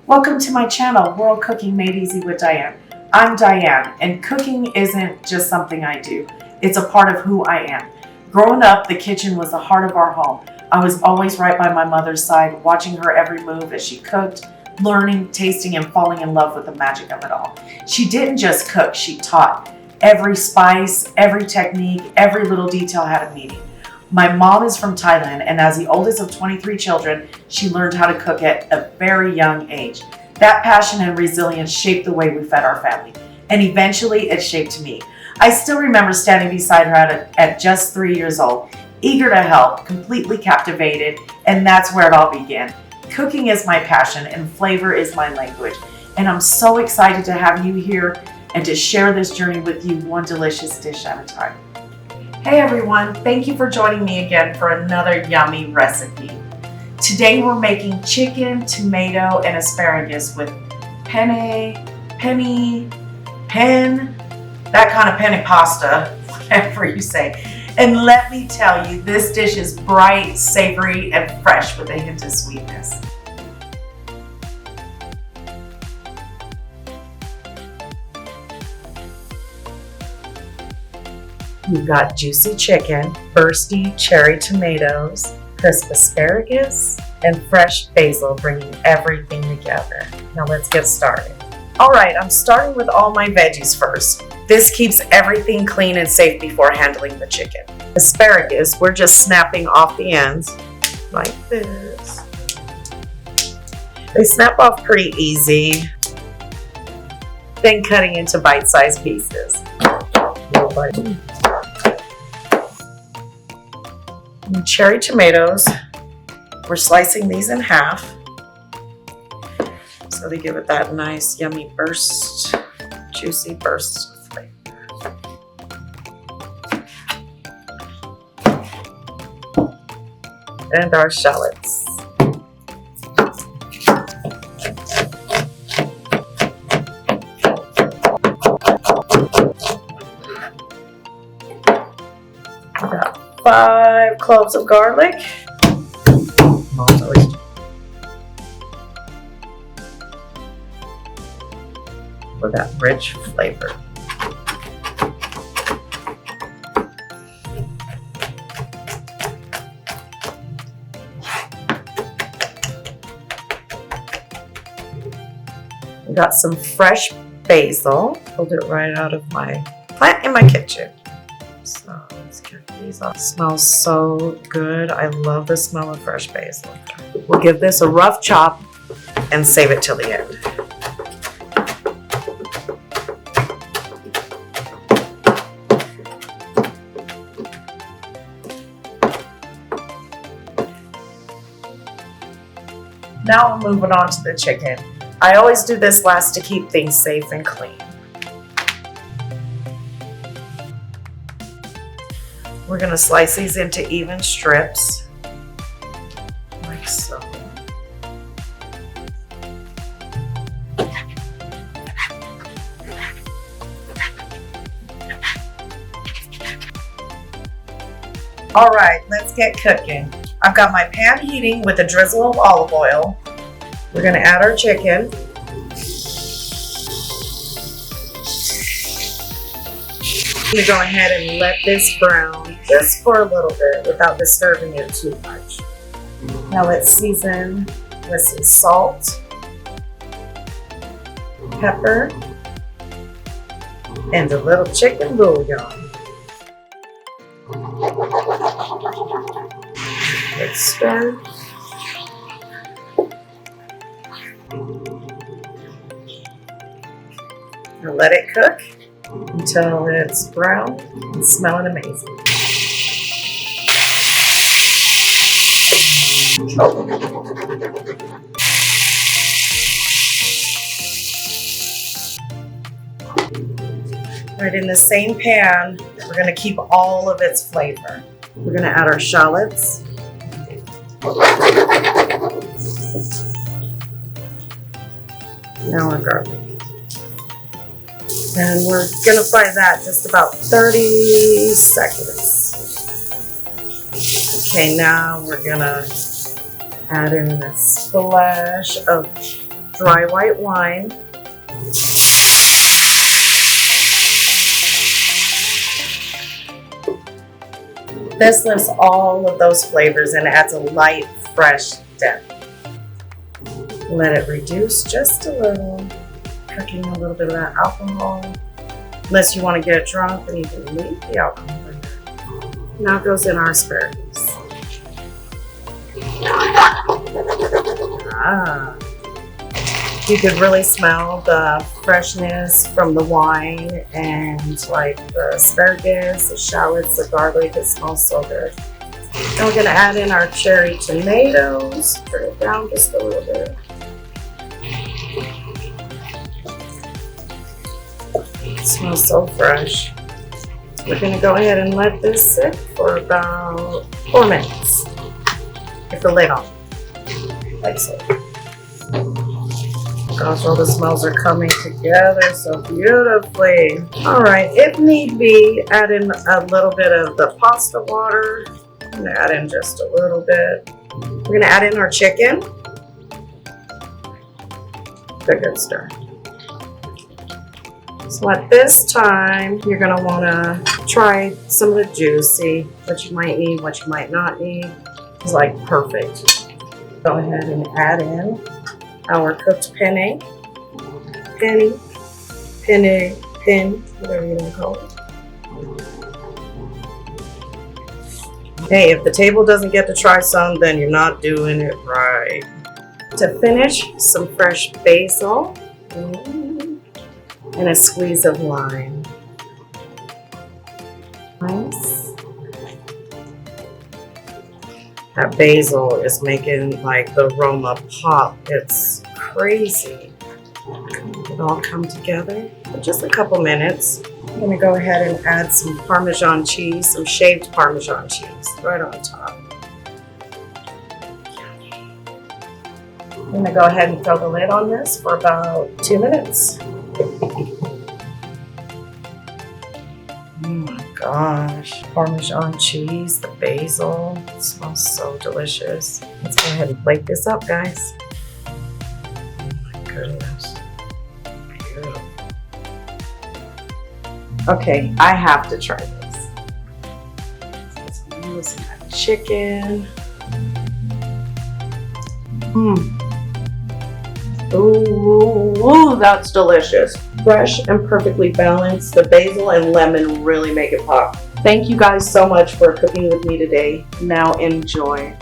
Welcome to my channel, World Cooking Made Easy with Diane. I'm Diane, and cooking isn't just something I do. It's a part of who I am. Growing up, the kitchen was the heart of our home. I was always right by my mother's side, watching her every move as she cooked, learning, tasting, and falling in love with the magic of it all. She didn't just cook, she taught. Every spice, every technique, every little detail had a meaning. My mom is from Thailand, and as the oldest of 23 children, she learned how to cook at a very young age. That passion and resilience shaped the way we fed our family, and eventually it shaped me. I still remember standing beside her at just 3 years old, eager to help, completely captivated, and that's where it all began. Cooking is my passion, and flavor is my language, and I'm so excited to have you here and to share this journey with you, one delicious dish at a time. Hey everyone, thank you for joining me again for another yummy recipe. Today we're making chicken, tomato, and asparagus with penne, that kind of penne pasta, whatever you say. And let me tell you, this dish is bright, savory, and fresh with a hint of sweetness. You've got juicy chicken, bursty cherry tomatoes, crisp asparagus, and fresh basil, bringing everything together. Now let's get started. All right, I'm starting with all my veggies first. This keeps everything clean and safe before handling the chicken. Asparagus, we're just snapping off the ends like this. They snap off pretty easy. Then cutting into bite-sized pieces. Little bite. And cherry tomatoes, we're slicing these in half so they give it that nice yummy burst, juicy burst of flavor. And our shallots. We got 5 cloves of garlic. For that rich flavor. We got some fresh basil. Pulled it right out of my plant in my kitchen. So let's get these off. It smells so good. I love the smell of fresh basil. We'll give this a rough chop and save it till the end. Now I'm moving on to the chicken. I always do this last to keep things safe and clean. We're going to slice these into even strips, like so. All right, let's get cooking. I've got my pan heating with a drizzle of olive oil. We're going to add our chicken. I'm going to go ahead and let this brown just for a little bit without disturbing it too much. Now let's season with some salt, pepper, and a little chicken bouillon. Let's stir. Now let it cook until it's brown and smelling amazing. Right in the same pan, we're going to keep all of its flavor. We're going to add our shallots. Now our garlic. And we're going to fry that just about 30 seconds. Okay, now we're going to add in a splash of dry white wine. This lifts all of those flavors and adds a light, fresh depth. Let it reduce just a little, cooking a little bit of that alcohol. Unless you want to get it drunk, then you can leave the alcohol in there. Now goes in our asparagus. You could really smell the freshness from the wine and like the asparagus, the shallots, the garlic. It smells so good. Now we're gonna add in our cherry tomatoes. Turn it down just a little bit. It smells so fresh. We're gonna go ahead and let this sit for about 4 minutes. Get the lid on, like so. Gosh, all the smells are coming together so beautifully. All right, if need be, add in a little bit of the pasta water. I'm gonna add in just a little bit. We're gonna add in our chicken. Good stir. So at this time, you're gonna wanna try some of the juice, see what you might need, what you might not need. It's like perfect. Go ahead and add in our cooked penne, whatever you want to call it. Hey, if the table doesn't get to try some, then you're not doing it right. To finish, some fresh basil and a squeeze of lime. Nice. That basil is making like the aroma pop. It's crazy. It all come together for just a couple minutes. I'm gonna go ahead and add some Parmesan cheese, some shaved Parmesan cheese right on top. I'm gonna go ahead and throw the lid on this for about 2 minutes. Oh my gosh, Parmesan cheese, the basil, it smells so delicious. Let's go ahead and plate this up, guys. Oh my goodness, beautiful. Okay, I have to try this. Let's use that chicken. Ooh, that's delicious. Fresh and perfectly balanced. The basil and lemon really make it pop. Thank you guys so much for cooking with me today. Now enjoy.